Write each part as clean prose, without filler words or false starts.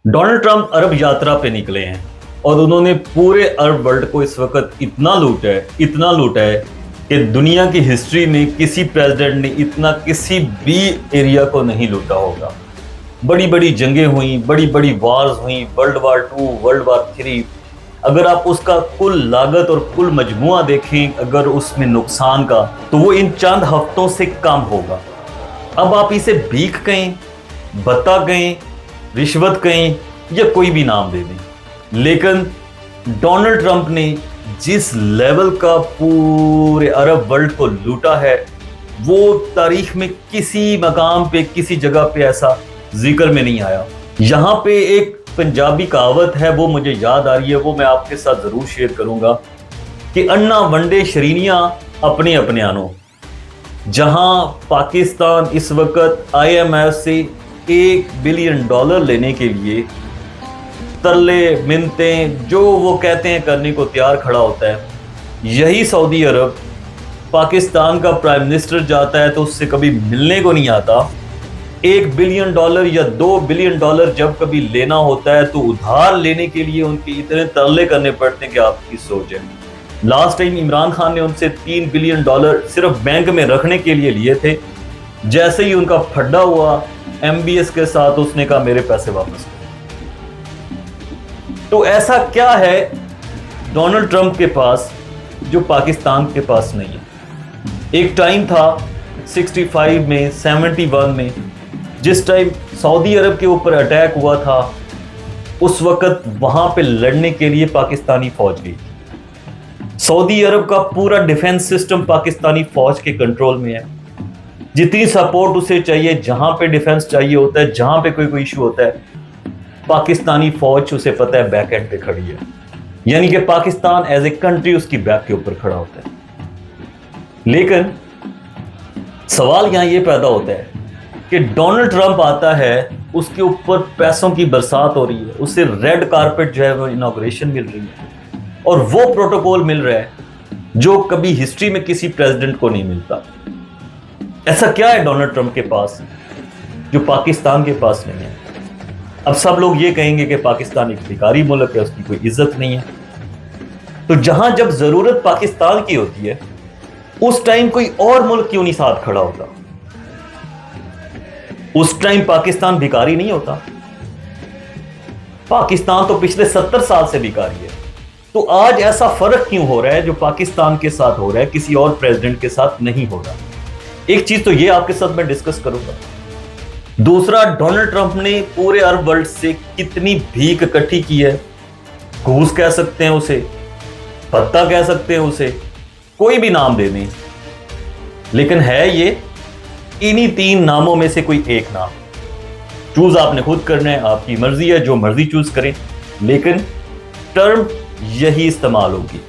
Donald Trump अरब यात्रा पे निकले हैं और उन्होंने पूरे अरब वर्ल्ड को इस वक्त इतना लूटा है कि दुनिया की हिस्ट्री में किसी प्रेसिडेंट ने इतना किसी भी एरिया को नहीं लूटा होगा। बड़ी बड़ी जंगें हुई, बड़ी बड़ी वार्स हुई, world war two, world war three. अगर आप उसका कुल लागत और कुल मजमुआ देखें, अगर उसमें नुकसान का, तो वो इन चंद हफ्तों से कम होगा। अब आप इसे भीख कहें, भत्ता कहें, रिश्वत कहें या कोई भी नाम दे दें, लेकिन डोनाल्ड ट्रंप ने जिस लेवल का पूरे अरब वर्ल्ड को लूटा है, वो तारीख में किसी मकाम पे, किसी जगह पे ऐसा जिक्र में नहीं आया। यहां पे एक पंजाबी कहावत है, वो मुझे याद आ रही है, वो मैं आपके साथ जरूर शेयर करूंगा कि अन्ना वंडे शरीनियां अपने अपने आनो। जहां पाकिस्तान इस वक्त IMF से $1 बिलियन लेने के लिए तरले मिन्नतें जो वो कहते हैं करने को तैयार खड़ा होता है, यही सऊदी अरब पाकिस्तान का प्राइम मिनिस्टर जाता है तो उससे कभी मिलने को नहीं आता। $1 बिलियन या $2 बिलियन जब कभी लेना होता है तो उधार लेने के लिए उनके इतने तरले करने पड़ते हैं कि आपकी सोच है। लास्ट टाइम इमरान खान ने उनसे $3 बिलियन सिर्फ बैंक में रखने के लिए लिए थे। जैसे ही उनका फड्डा हुआ MBS के साथ, उसने कहा मेरे पैसे वापस करो। तो ऐसा क्या है डोनाल्ड ट्रंप के पास जो पाकिस्तान के पास नहीं है? एक टाइम था 65 में, 71 में, जिस टाइम सऊदी अरब के ऊपर अटैक हुआ था, उस वक्त वहां पे लड़ने के लिए पाकिस्तानी फौज गई। सऊदी अरब का पूरा डिफेंस सिस्टम पाकिस्तानी फौज के कंट्रोल में है। जितनी सपोर्ट उसे चाहिए, जहां पे डिफेंस चाहिए होता है, जहां पे कोई इशू होता है, पाकिस्तानी फौज, उसे पता है, बैक एंड पे खड़ी है। यानी कि पाकिस्तान एज ए कंट्री उसकी बैक के ऊपर खड़ा होता है। लेकिन सवाल यहां यह पैदा होता है कि डोनाल्ड ट्रंप आता है, उसके ऊपर पैसों की बरसात हो रही है, उसे रेड कारपेट जो है वो इनॉग्रेशन मिल रही है, और वो प्रोटोकॉल मिल रहा है जो कभी हिस्ट्री में किसी प्रेसिडेंट को नहीं मिलता। ऐसा क्या है डोनाल्ड ट्रंप के पास जो पाकिस्तान के पास नहीं है? अब सब लोग ये कहेंगे कि पाकिस्तान एक भिखारी मुल्क है, उसकी कोई इज्जत नहीं है। तो जहां जब जरूरत पाकिस्तान की होती है, उस टाइम कोई और मुल्क क्यों नहीं साथ खड़ा होता? उस टाइम पाकिस्तान भिखारी नहीं होता। पाकिस्तान तो पिछले 70 साल से भिखारी है। तो आज ऐसा फर्क क्यों हो रहा है जो पाकिस्तान के साथ हो रहा है, किसी और प्रेसिडेंट के साथ नहीं हो रहा? एक चीज तो ये आपके साथ मैं डिस्कस करूंगा। दूसरा, डोनाल्ड ट्रंप ने पूरे अरब वर्ल्ड से कितनी भीख इकट्ठी की है। घूस कह सकते हैं उसे, भत्ता कह सकते हैं उसे, कोई भी नाम दे दें, लेकिन है ये इन्हीं 3 नामों में से कोई एक नाम। चूज आपने खुद करना है, आपकी मर्जी है, जो मर्जी चूज करें, लेकिन टर्म यही इस्तेमाल होगी।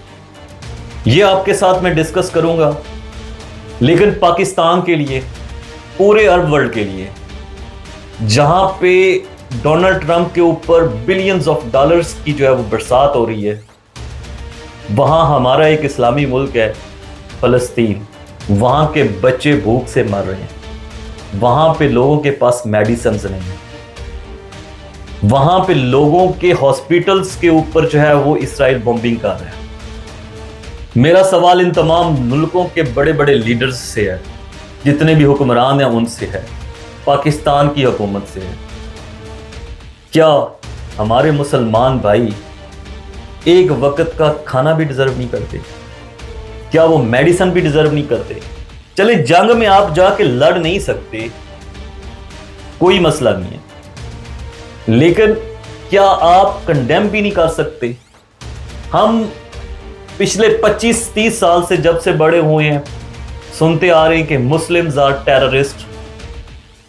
ये आपके साथ मैं डिस्कस करूंगा। लेकिन पाकिस्तान के लिए, पूरे अरब वर्ल्ड के लिए, जहां पे डोनाल्ड ट्रंप के ऊपर बिलियंस ऑफ डॉलर्स की जो है वो बरसात हो रही है, वहां हमारा एक इस्लामी मुल्क है फलस्तीन, वहां के बच्चे भूख से मर रहे हैं, वहां पे लोगों के पास मेडिसिन नहीं है, वहां पे लोगों के हॉस्पिटल्स के ऊपर जो है वो इसराइल बॉम्बिंग कर रहा है। मेरा सवाल इन तमाम मुल्कों के बड़े बड़े लीडर्स से है, जितने भी हुक्मरान हैं उनसे है, पाकिस्तान की हुकूमत से है। क्या हमारे मुसलमान भाई एक वक्त का खाना भी डिजर्व नहीं करते? क्या वो मेडिसिन भी डिजर्व नहीं करते? चले जंग में आप जाके लड़ नहीं सकते, कोई मसला नहीं है, लेकिन क्या आप कंडेम भी नहीं कर सकते? हम पिछले 25-30 साल से, जब से बड़े हुए हैं, सुनते आ रहे हैं कि Muslims are terrorist,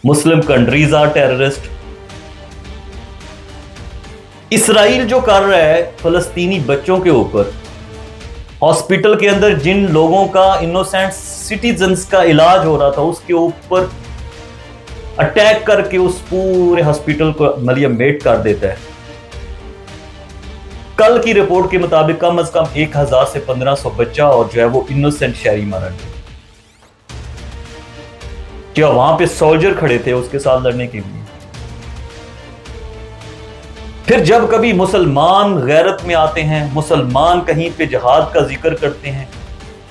Muslim countries are terrorist. Israel जो कर रहा है फलस्तीनी बच्चों के ऊपर, हॉस्पिटल के अंदर जिन लोगों का, इनोसेंट सिटीजन्स का इलाज हो रहा था, उसके ऊपर अटैक करके उस पूरे हॉस्पिटल को मलियमेट कर देता है। कल की रिपोर्ट के मुताबिक कम से कम 1000 से 1500 बच्चा और जो है वो इनोसेंट शहरी मारा गया। क्या वहां पे सोल्जर खड़े थे उसके साथ लड़ने के लिए? फिर जब कभी मुसलमान गैरत में आते हैं, मुसलमान कहीं पे जिहाद का जिक्र करते हैं,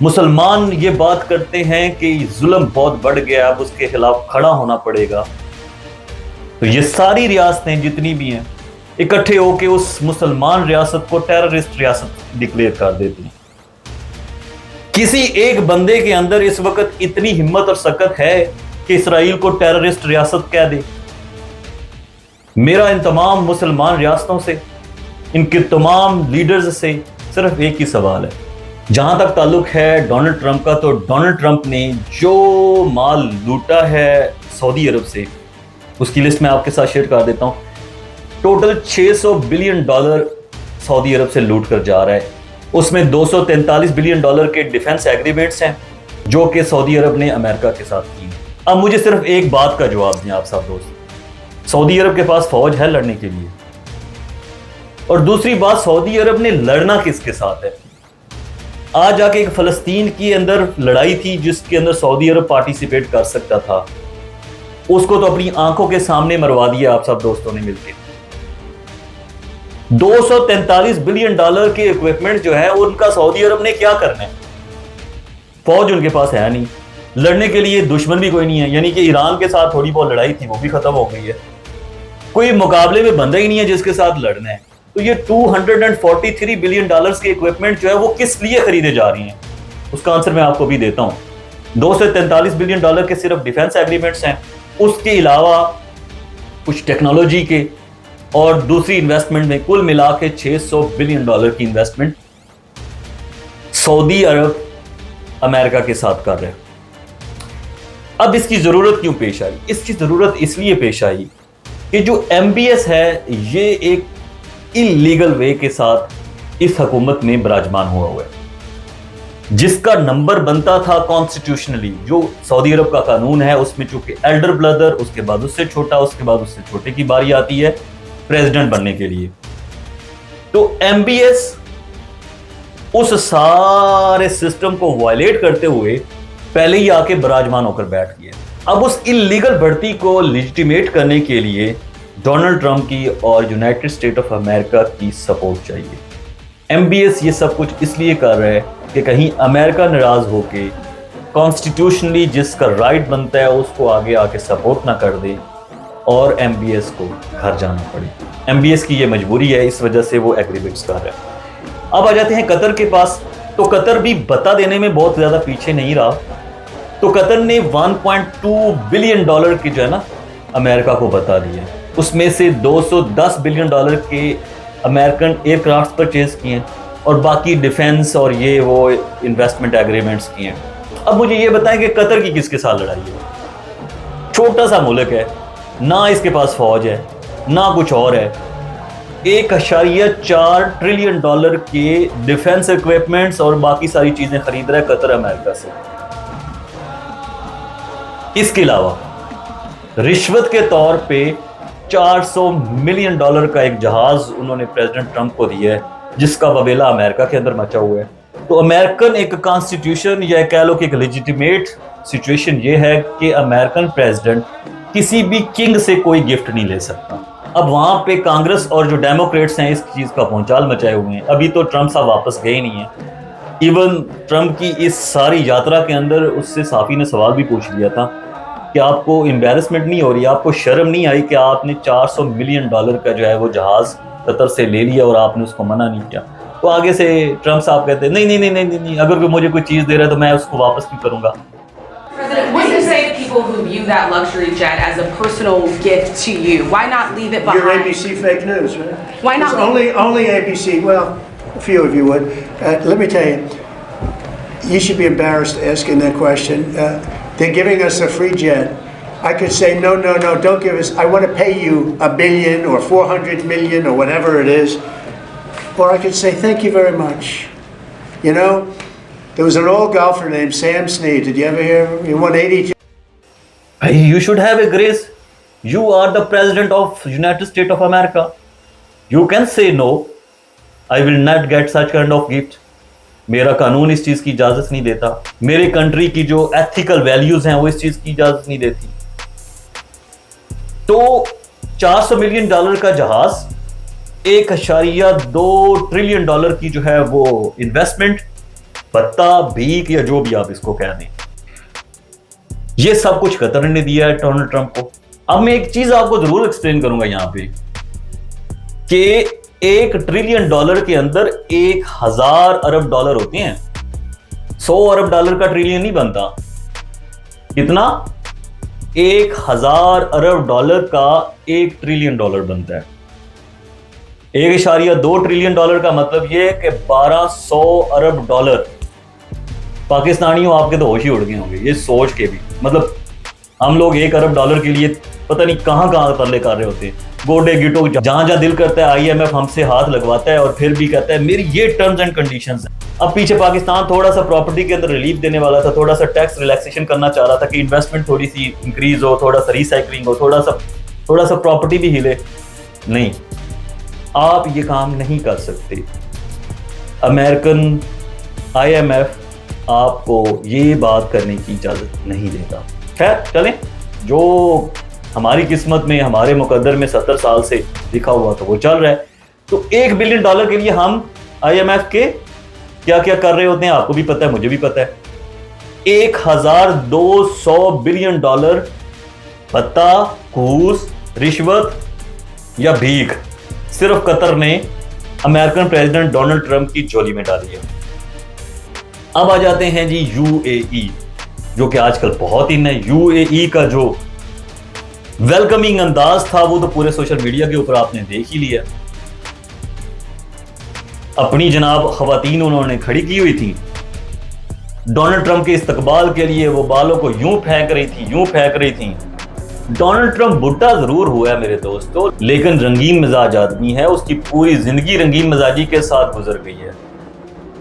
मुसलमान ये बात करते हैं कि जुल्म बहुत बढ़ गया, अब उसके खिलाफ खड़ा होना पड़ेगा, तो ये सारी रियासतें जितनी भी हैं इकट्ठे होकर उस मुसलमान रियासत को टेररिस्ट रियासत डिक्लेयर कर देती हैं। किसी एक बंदे के अंदर इस वक्त इतनी हिम्मत और सकत है कि इसराइल को टेररिस्ट रियासत कह दे? मेरा इन तमाम मुसलमान रियासतों से, इनके तमाम लीडर्स से सिर्फ एक ही सवाल है। जहां तक ताल्लुक है डोनाल्ड ट्रंप का, तो डोनाल्ड ट्रंप ने जो माल लूटा है सऊदी अरब से, उसकी लिस्ट मैं आपके साथ शेयर कर देता हूं। टोटल $600 बिलियन सऊदी अरब से लूट कर जा रहा है। उसमें $243 बिलियन के डिफेंस एग्रीमेंट्स हैं जो कि सऊदी अरब ने अमेरिका के साथ की। अब मुझे सिर्फ एक बात का जवाब दें आप सब दोस्त, सऊदी अरब के पास फौज है लड़ने के लिए? और दूसरी बात, सऊदी अरब ने लड़ना किसके साथ है? आज जाके एक फलस्तीन के अंदर लड़ाई थी जिसके अंदर सऊदी अरब पार्टिसिपेट कर सकता था, उसको तो अपनी आंखों के सामने मरवा दिया आप सब दोस्तों ने मिलकर। $243 बिलियन के इक्विपमेंट जो है उनका सऊदी अरब ने क्या करना है? फौज उनके पास है नहीं, लड़ने के लिए दुश्मन भी कोई नहीं है, यानी कि ईरान के साथ थोड़ी बहुत लड़ाई थी वो भी खत्म हो गई है, कोई मुकाबले में बंदा ही नहीं है जिसके साथ लड़ना है। तो ये $243 बिलियन के इक्विपमेंट जो है वो किस लिए खरीदे जा रही हैं? उसका आंसर मैं आपको भी देता हूं। $243 बिलियन के सिर्फ डिफेंस एग्रीमेंट्स हैं, उसके अलावा कुछ टेक्नोलॉजी के और दूसरी इन्वेस्टमेंट में कुल मिला के $600 बिलियन की इन्वेस्टमेंट सऊदी अरब अमेरिका के साथ कर रहे हैं। अब इसकी जरूरत क्यों पेश आई? इसकी जरूरत इसलिए पेश आई कि जो MBS है ये एक इलीगल वे के साथ इस हुकूमत में विराजमान हुआ है, जिसका नंबर बनता था कॉन्स्टिट्यूशनली, जो सऊदी अरब का कानून है उसमें चूंकि एल्डर ब्रदर, उसके बाद उससे छोटा, उसके बाद उससे छोटे की बारी आती है प्रेसिडेंट बनने के लिए। तो MBS उस सारे सिस्टम को वायलेट करते हुए पहले ही आके विराजमान होकर बैठ गए। अब उस इलीगल बढ़ती को लेजिटिमेट करने के लिए डोनाल्ड ट्रंप की और यूनाइटेड स्टेट ऑफ अमेरिका की सपोर्ट चाहिए। MBS ये सब कुछ इसलिए कर रहा है कि कहीं अमेरिका नाराज होके कॉन्स्टिट्यूशनली जिसका राइट बनता है उसको आगे आके सपोर्ट ना कर दे और MBS को घर जाना पड़े। MBS की ये मजबूरी है, इस वजह से वो एग्रीमेंट्स कर रहा है। अब आ जाते हैं कतर के पास। तो कतर भी बता देने में बहुत ज्यादा पीछे नहीं रहा। तो कतर ने $1.2 बिलियन की जो है ना अमेरिका को बता दिए, उसमें से $210 बिलियन के अमेरिकन एयरक्राफ्ट परचेज किए हैं और बाकी डिफेंस और ये वो इन्वेस्टमेंट एग्रीमेंट्स किए हैं। अब मुझे ये बताएं कि कतर की किसके साथ लड़ाई है? छोटा सा मुल्क है, ना इसके पास फौज है ना कुछ और है, $1.4 ट्रिलियन के डिफेंस इक्विपमेंट्स और बाकी सारी चीजें खरीद रहा है कतर अमेरिका से। इसके अलावा रिश्वत के तौर पे $400 मिलियन का एक जहाज उन्होंने प्रेसिडेंट ट्रंप को दिया है, जिसका वबेला अमेरिका के अंदर मचा हुआ है। तो अमेरिकन एक कॉन्स्टिट्यूशन या कह लो कि एक लेजिटिमेट सिचुएशन ये है कि अमेरिकन प्रेसिडेंट किसी भी किंग से कोई गिफ्ट नहीं ले सकता। अब वहां पे कांग्रेस और जो डेमोक्रेट्स हैं इस चीज का भौचाल मचाए हुए हैं। अभी तो ट्रंप साहब वापस गए नहीं है। इवन ट्रंप की इस सारी यात्रा के अंदर उससे साफी ने सवाल भी पूछ लिया था कि आपको एम्बेरसमेंट नहीं हो रही, आपको शर्म नहीं आई कि आपने $400 मिलियन का जो है वो जहाज कतर से ले लिया और आपने उसको मना नहीं किया। तो आगे से ट्रंप साहब कहते हैं नहीं नहीं नहीं नहीं नहीं, नहीं अगर कोई मुझे कोई चीज दे रहा है तो मैं उसको वापस क्यों करूंगा। What do you say to people who view that luxury jet as a personal gift to you? Why not leave it behind? You're ABC fake news, right? Why not? It's only ABC. Well, a few of you would. Let me tell you, you should be embarrassed asking that question. They're giving us a free jet. I could say no, no, no, don't give us. I want to pay you $1 billion or 400 million or whatever it is, or I could say thank you very much. You know. There was an old golfer named Sam Snead. Did you ever hear him? He won 82. You should have a grace. You are the president of United States of America. You can say no. I will not get such kind of gift. मेरा कानून इस चीज की इजाजत नहीं देता। मेरे country की जो एथिकल वैल्यूज हैं वो इस चीज की इजाजत नहीं देती। तो $400 मिलियन का जहाज 1.2 ट्रिलियन डॉलर की जो है वो इन्वेस्टमेंट, पत्ता, भीख या जो भी आप इसको कह दें, ये सब कुछ कतर ने दिया है डोनाल्ड ट्रंप को। अब मैं एक चीज आपको जरूर एक्सप्लेन करूंगा यहां पे कि 1 ट्रिलियन डॉलर के अंदर 1000 अरब डॉलर होते हैं। 100 अरब डॉलर का ट्रिलियन नहीं बनता। कितना? 1000 अरब डॉलर का 1 ट्रिलियन डॉलर बनता है। 1.2 ट्रिलियन डॉलर का मतलब यह कि 1200 अरब डॉलर। पाकिस्तानियों आपके तो होश ही उड़ गए होंगे ये सोच के भी, मतलब हम लोग 1 अरब डॉलर के लिए पता नहीं कहां कहां तरले कर रहे होते हैं। गोडे गिटो जहां जहां दिल करता है IMF हमसे हाथ लगवाता है और फिर भी कहता है मेरी ये टर्म्स एंड कंडीशंस हैं। अब पीछे पाकिस्तान थोड़ा सा प्रॉपर्टी के अंदर रिलीफ देने वाला था, थोड़ा सा टैक्स रिलैक्सेशन करना चाह रहा था कि इन्वेस्टमेंट थोड़ी सी इंक्रीज हो, थोड़ा सा रिसाइकलिंग हो, थोड़ा सा प्रॉपर्टी भी हिले। नहीं, आप ये काम नहीं कर सकते। अमेरिकन IMF आपको ये बात करने की इजाजत नहीं देता। खैर चलें, जो हमारी किस्मत में, हमारे मुकद्दर में 70 साल से लिखा हुआ था वो चल रहा है। तो 1 बिलियन डॉलर के लिए हम IMF के क्या क्या कर रहे होते हैं आपको भी पता है, मुझे भी पता है। 1200 बिलियन डॉलर पत्ता, घूस, रिश्वत या भीख सिर्फ कतर ने अमेरिकन प्रेसिडेंट डोनाल्ड ट्रंप की झोली में डाली है। अब आ जाते हैं जी UAE, जो कि आजकल बहुत इन है। UAE का जो वेलकमिंग अंदाज था वो तो पूरे सोशल मीडिया के ऊपर आपने देख ही लिया। अपनी जनाब खवातीन उन्होंने खड़ी की हुई थी डोनाल्ड ट्रंप के इस्तकबाल के लिए, वो बालों को यूं फेंक रही थी। डोनाल्ड ट्रंप बुढ़ा जरूर हुआ है मेरे दोस्तों, लेकिन रंगीन मिजाज आदमी है, उसकी पूरी जिंदगी रंगीन मिजाजी के साथ गुजर गई है।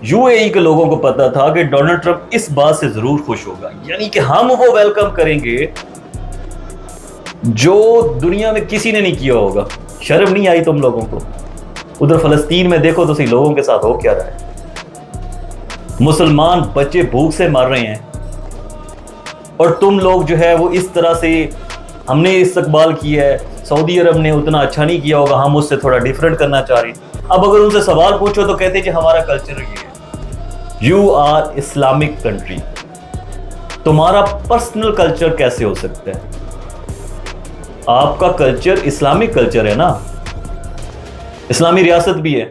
UAE के लोगों को पता था कि डोनाल्ड ट्रंप इस बात से जरूर खुश होगा, यानी कि हम वो वेलकम करेंगे जो दुनिया में किसी ने नहीं किया होगा। शर्म नहीं आई तुम लोगों को? उधर फलस्तीन में देखो तो सही लोगों के साथ हो क्या रहा है। मुसलमान बच्चे भूख से मर रहे हैं और तुम लोग जो है वो इस तरह से हमने इस्तकबाल किया है, सऊदी अरब ने उतना अच्छा नहीं किया होगा, हम उससे थोड़ा डिफरेंट करना चाह रहे हैं। अब अगर उनसे सवाल पूछो तो कहते हैं कि हमारा कल्चर ये है। यू आर इस्लामिक कंट्री, तुम्हारा पर्सनल कल्चर कैसे हो सकता है? आपका कल्चर इस्लामिक कल्चर है ना, इस्लामी रियासत भी है,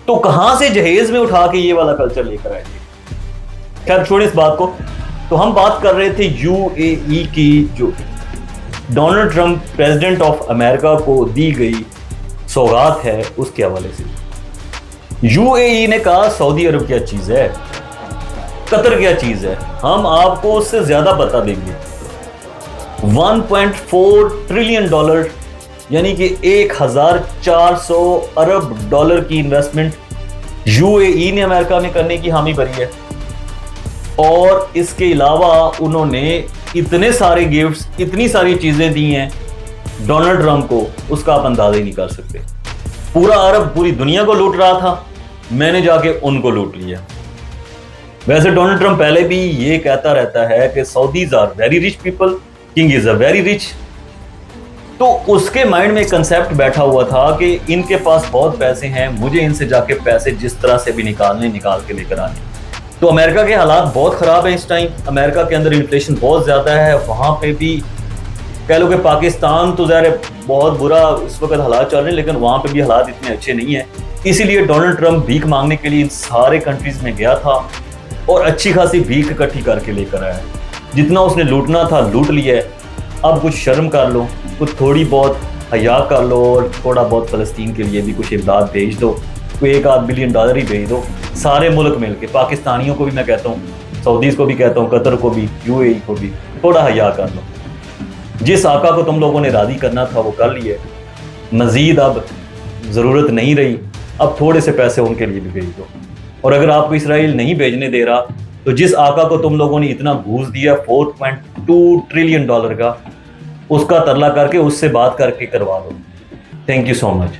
तो कहां से जहेज में उठा के ये वाला कल्चर लेकर आएंगे? खैर छोड़े इस बात को। तो हम बात कर रहे थे UAE की, जो Donald Trump president of America को दी गई सौगात है उसके हवाले से। UAE ने कहा सऊदी अरब क्या चीज है, कतर क्या चीज है, हम आपको उससे ज्यादा बता देंगे। 1.4 ट्रिलियन डॉलर यानी कि 1400 अरब डॉलर की इन्वेस्टमेंट UAE ने अमेरिका में करने की हामी भरी है। और इसके अलावा उन्होंने इतने सारे गिफ्ट्स, इतनी सारी चीजें दी हैं डोनाल्ड ट्रंप को, उसका आप अंदाजा ही नहीं कर सकते। पूरा अरब पूरी दुनिया को लूट रहा था, मैंने जाके उनको लूट लिया। वैसे डोनाल्ड ट्रंप पहले भी ये कहता रहता है कि Saudis are very rich people, king is a very rich. तो उसके माइंड में कंसेप्ट बैठा हुआ था कि इनके पास बहुत पैसे हैं, मुझे इनसे जाके पैसे जिस तरह से भी निकाल के लेकर आने। तो अमेरिका के हालात बहुत ख़राब हैं इस टाइम। अमेरिका के अंदर इन्फ्लेशन बहुत ज़्यादा है, वहाँ पे भी कह लो कि पाकिस्तान तो ज़ाहिर बहुत बुरा इस वक्त हालात चल रहे हैं, लेकिन वहाँ पे भी हालात इतने अच्छे नहीं हैं। इसीलिए डोनाल्ड ट्रंप भीख मांगने के लिए इन सारे कंट्रीज़ में गया था और अच्छी खासी भीख इकट्ठी करके लेकर आया। जितना उसने लूटना था लूट लिया है। अब कुछ शर्म कर लो, कुछ थोड़ी बहुत हया कर लो और थोड़ा बहुत फ़लस्तीन के लिए भी कुछ इमदाद भेज दो, कोई 1-8 बिलियन डॉलर ही भेज दो। सारे मुल्क मिल के, पाकिस्तानियों को भी मैं कहता हूँ, सऊदीज़ को भी कहता हूँ, कतर को भी, UAE को भी, थोड़ा हया कर लो। जिस आका को तुम लोगों ने राज़ी करना था वो कर लिए, मज़ीद अब ज़रूरत नहीं रही। अब थोड़े से पैसे उनके लिए भी भेज दो। और अगर आपको इसराइल नहीं भेजने दे रहा तो जिस आका को तुम लोगों ने इतना घूस दिया 4.2 ट्रिलियन डॉलर का, उसका तरला करके उससे बात करके करवा लो। Thank you so much.